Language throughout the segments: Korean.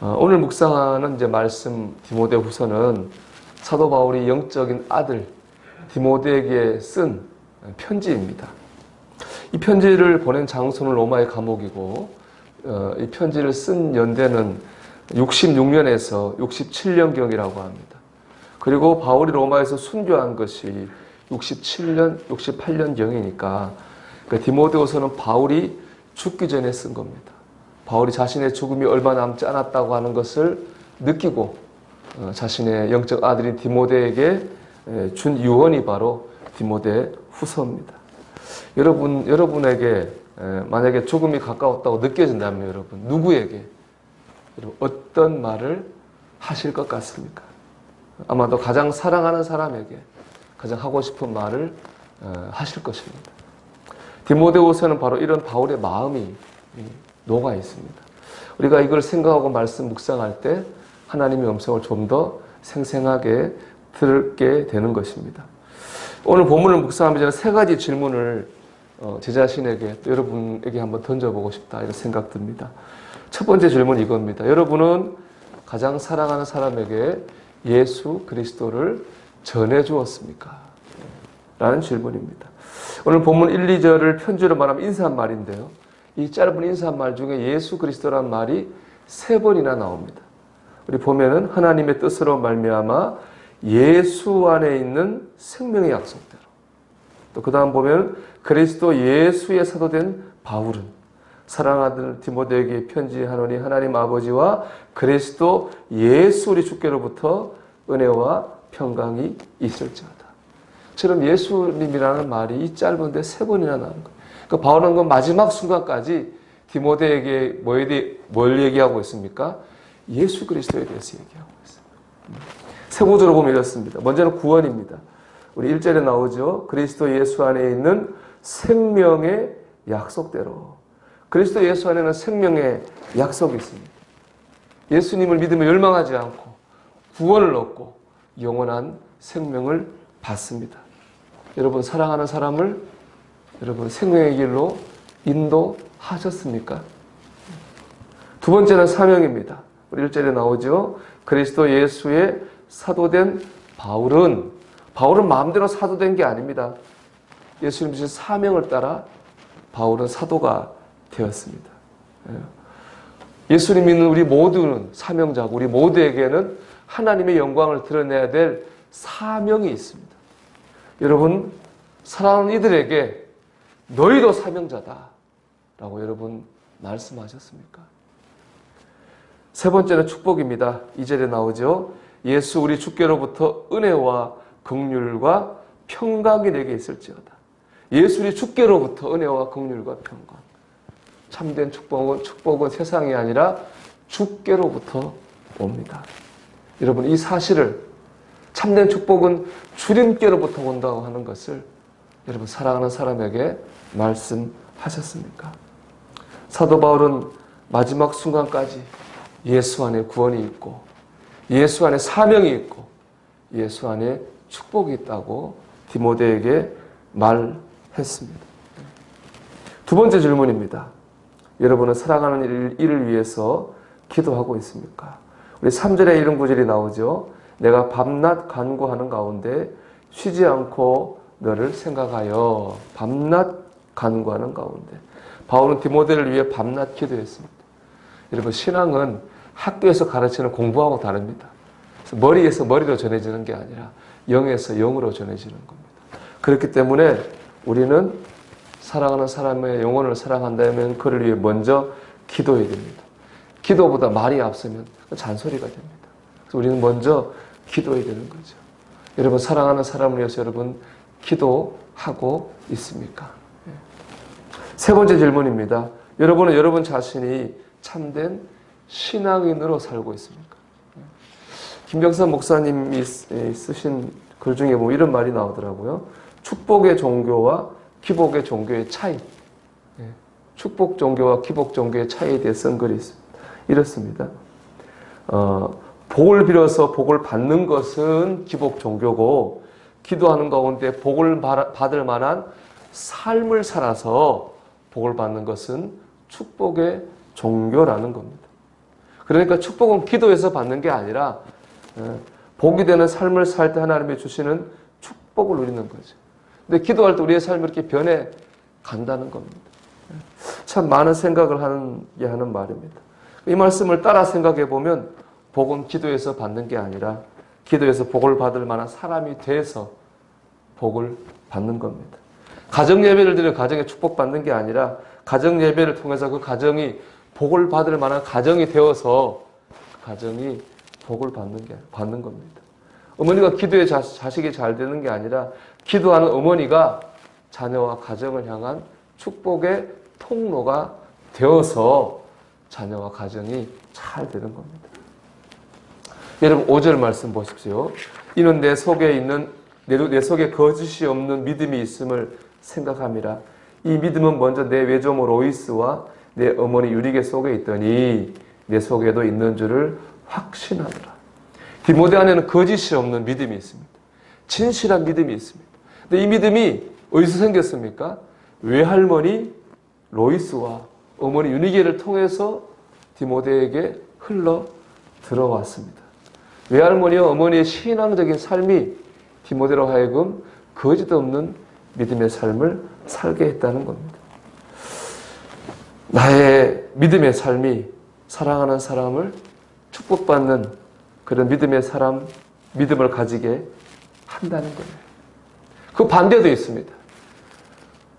오늘 묵상하는 이제 말씀 디모데후서는 사도 바울이 영적인 아들 디모데에게 쓴 편지입니다. 이 편지를 보낸 장소는 로마의 감옥이고, 이 편지를 쓴 연대는 66년에서 67년경이라고 합니다. 그리고 바울이 로마에서 순교한 것이 67년, 68년경이니까 디모데후서는 바울이 죽기 전에 쓴 겁니다. 바울이 자신의 죽음이 얼마 남지 않았다고 하는 것을 느끼고 자신의 영적 아들인 디모데에게 준 유언이 바로 디모데 후서입니다. 여러분에게 만약에 죽음이 가까웠다고 느껴진다면 여러분 누구에게 어떤 말을 하실 것 같습니까? 아마도 가장 사랑하는 사람에게 가장 하고 싶은 말을 하실 것입니다. 디모데후서는 바로 이런 바울의 마음이 녹아 있습니다. 우리가 이걸 생각하고 말씀 묵상할 때 하나님의 음성을 좀 더 생생하게 듣게 되는 것입니다. 오늘 본문을 묵상하기 전에 세 가지 질문을 제 자신에게 또 여러분에게 한번 던져보고 싶다 이런 생각 듭니다. 첫 번째 질문은 이겁니다. 여러분은 가장 사랑하는 사람에게 예수 그리스도를 전해주었습니까? 라는 질문입니다. 오늘 본문 1, 2절을 편지로 말하면 인사말인데요. 이 짧은 인사말 중에 예수 그리스도라는 말이 3번이나 나옵니다. 우리 보면은 하나님의 뜻으로 말미암아 예수 안에 있는 생명의 약속대로, 또 그 다음 보면 그리스도 예수의 사도된 바울은 사랑하는 디모데에게 편지하노니 하나님 아버지와 그리스도 예수 우리 주께로부터 은혜와 평강이 있을지어다. 처럼 예수님이라는 말이 이 짧은데 3번이나 나오는 거예요. 그러니까 바울은 그 마지막 순간까지 디모데에게 뭘 얘기하고 있습니까? 예수 그리스도에 대해서 얘기하고 있습니다. 세 구조로 보면 이렇습니다. 먼저는 구원입니다. 우리 1절에 나오죠. 그리스도 예수 안에 있는 생명의 약속대로. 그리스도 예수 안에는 생명의 약속이 있습니다. 예수님을 믿으며 열망하지 않고 구원을 얻고 영원한 생명을 받습니다. 여러분 사랑하는 사람을 여러분 생명의 길로 인도하셨습니까? 두 번째는 사명입니다. 우리 1절에 나오죠. 그리스도 예수의 사도된 바울은 마음대로 사도된 게 아닙니다. 예수님 주신 사명을 따라 바울은 사도가 되었습니다. 예수님 믿는 우리 모두는 사명자고 우리 모두에게는 하나님의 영광을 드러내야 될 사명이 있습니다. 여러분 사랑하는 이들에게 너희도 사명자다 라고 여러분 말씀하셨습니까? 세 번째는 축복입니다. 2절에 나오죠. 예수 우리 주께로부터 은혜와 긍휼과 평강이 내게 있을지어다. 예수 우리 주께로부터 은혜와 긍휼과 평강. 참된 축복은 세상이 아니라 주께로부터 옵니다. 여러분 이 사실을 참된 축복은 주님께로부터 온다고 하는 것을 여러분 사랑하는 사람에게 말씀하셨습니까? 사도 바울은 마지막 순간까지 예수 안에 구원이 있고 예수 안에 사명이 있고 예수 안에 축복이 있다고 디모데에게 말했습니다. 두 번째 질문입니다. 여러분은 사랑하는 이를 위해서 기도하고 있습니까? 우리 3절에 이런 구절이 나오죠. 내가 밤낮 간구하는 가운데 쉬지 않고 너를 생각하여. 밤낮 간구하는 가운데. 바울은 디모데를 위해 밤낮 기도했습니다. 여러분 신앙은 학교에서 가르치는 공부하고 다릅니다. 머리에서 머리로 전해지는 게 아니라 영에서 영으로 전해지는 겁니다. 그렇기 때문에 우리는 사랑하는 사람의 영혼을 사랑한다면 그를 위해 먼저 기도해야 됩니다. 기도보다 말이 앞서면 잔소리가 됩니다. 그래서 우리는 먼저 기도해야 되는 거죠. 여러분 사랑하는 사람을 위해서 여러분 기도하고 있습니까? 세 번째 질문입니다. 여러분은 여러분 자신이 참된 신앙인으로 살고 있습니까? 김병선 목사님이 쓰신 글 중에 보면 이런 말이 나오더라고요. 축복의 종교와 기복의 종교의 차이. 축복 종교와 기복 종교의 차이에 대해 쓴 글이 있습니다. 이렇습니다. 복을 빌어서 복을 받는 것은 기복 종교고 기도하는 가운데 복을 받을 만한 삶을 살아서 복을 받는 것은 축복의 종교라는 겁니다. 그러니까 축복은 기도해서 받는 게 아니라 복이 되는 삶을 살 때 하나님이 주시는 축복을 누리는 거죠. 근데 기도할 때 우리의 삶이 이렇게 변해 간다는 겁니다. 참 많은 생각을 하는 말입니다. 이 말씀을 따라 생각해 보면 복은 기도해서 받는 게 아니라 기도해서 복을 받을 만한 사람이 돼서 복을 받는 겁니다. 가정 예배를 드려 가정에 축복받는 게 아니라 가정 예배를 통해서 그 가정이 복을 받을 만한 가정이 되어서 가정이 복을 받는 겁니다. 어머니가 기도해 자식이 잘 되는 게 아니라 기도하는 어머니가 자녀와 가정을 향한 축복의 통로가 되어서 자녀와 가정이 잘 되는 겁니다. 여러분 5절 말씀 보십시오. 이는 내 속에 거짓이 없는 믿음이 있음을 생각함이라. 이 믿음은 먼저 내 외조모 로이스와 내 어머니 유리게 속에 있더니 내 속에도 있는 줄을 확신하노라. 디모데 안에는 거짓이 없는 믿음이 있습니다. 진실한 믿음이 있습니다. 근데 이 믿음이 어디서 생겼습니까? 외할머니 로이스와 어머니 유니게를 통해서 디모데에게 흘러 들어왔습니다. 외할머니와 어머니의 신앙적인 삶이 디모데로 하여금 거짓 없는 믿음의 삶을 살게 했다는 겁니다. 나의 믿음의 삶이 사랑하는 사람을 축복받는 그런 믿음을 가지게 한다는 거예요. 그 반대도 있습니다.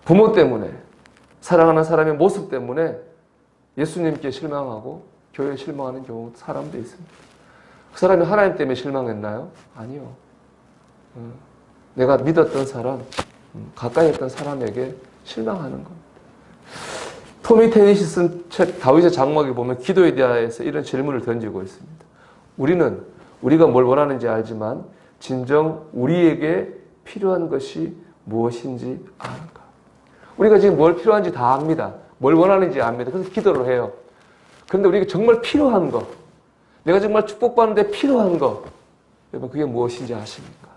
부모 때문에, 사랑하는 사람의 모습 때문에 예수님께 실망하고 교회에 실망하는 사람도 있습니다. 그 사람이 하나님 때문에 실망했나요? 아니요. 내가 믿었던 사람, 가까이 했던 사람에게 실망하는 겁니다. 토미 테니시 쓴 책 다윗의 장막에 보면 기도에 대해서 이런 질문을 던지고 있습니다. 우리가 뭘 원하는지 알지만 진정 우리에게 필요한 것이 무엇인지 아는가? 우리가 지금 뭘 필요한지 다 압니다. 뭘 원하는지 압니다. 그래서 기도를 해요. 그런데 우리가 정말 필요한 거, 내가 정말 축복받는데 필요한 거, 여러분 그게 무엇인지 아십니까?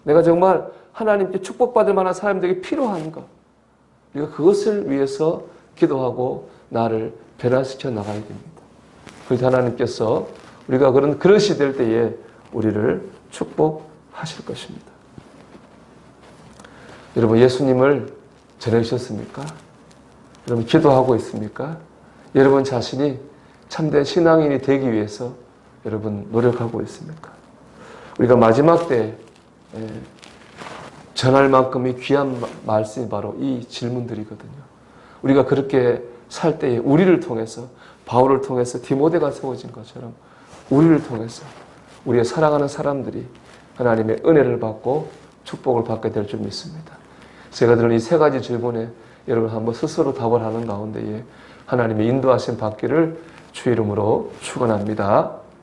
내가 정말 하나님께 축복받을 만한 사람들에게 필요한 거, 우리가 그것을 위해서 기도하고 나를 변화시켜 나가야 됩니다. 그래서 하나님께서 우리가 그런 그릇이 될 때에 우리를 축복하실 것입니다. 여러분 예수님을 전해주셨습니까? 여러분 기도하고 있습니까? 여러분 자신이 참된 신앙인이 되기 위해서 여러분 노력하고 있습니까? 우리가 마지막 때 전할 만큼의 귀한 말씀이 바로 이 질문들이거든요. 우리가 그렇게 살 때에 우리를 통해서, 바울을 통해서 디모데가 세워진 것처럼 우리를 통해서 우리의 사랑하는 사람들이 하나님의 은혜를 받고 축복을 받게 될 줄 믿습니다. 제가 드린 이 세 가지 질문에 여러분 한번 스스로 답을 하는 가운데에 하나님의 인도하심 받기를 주 이름으로 축원합니다.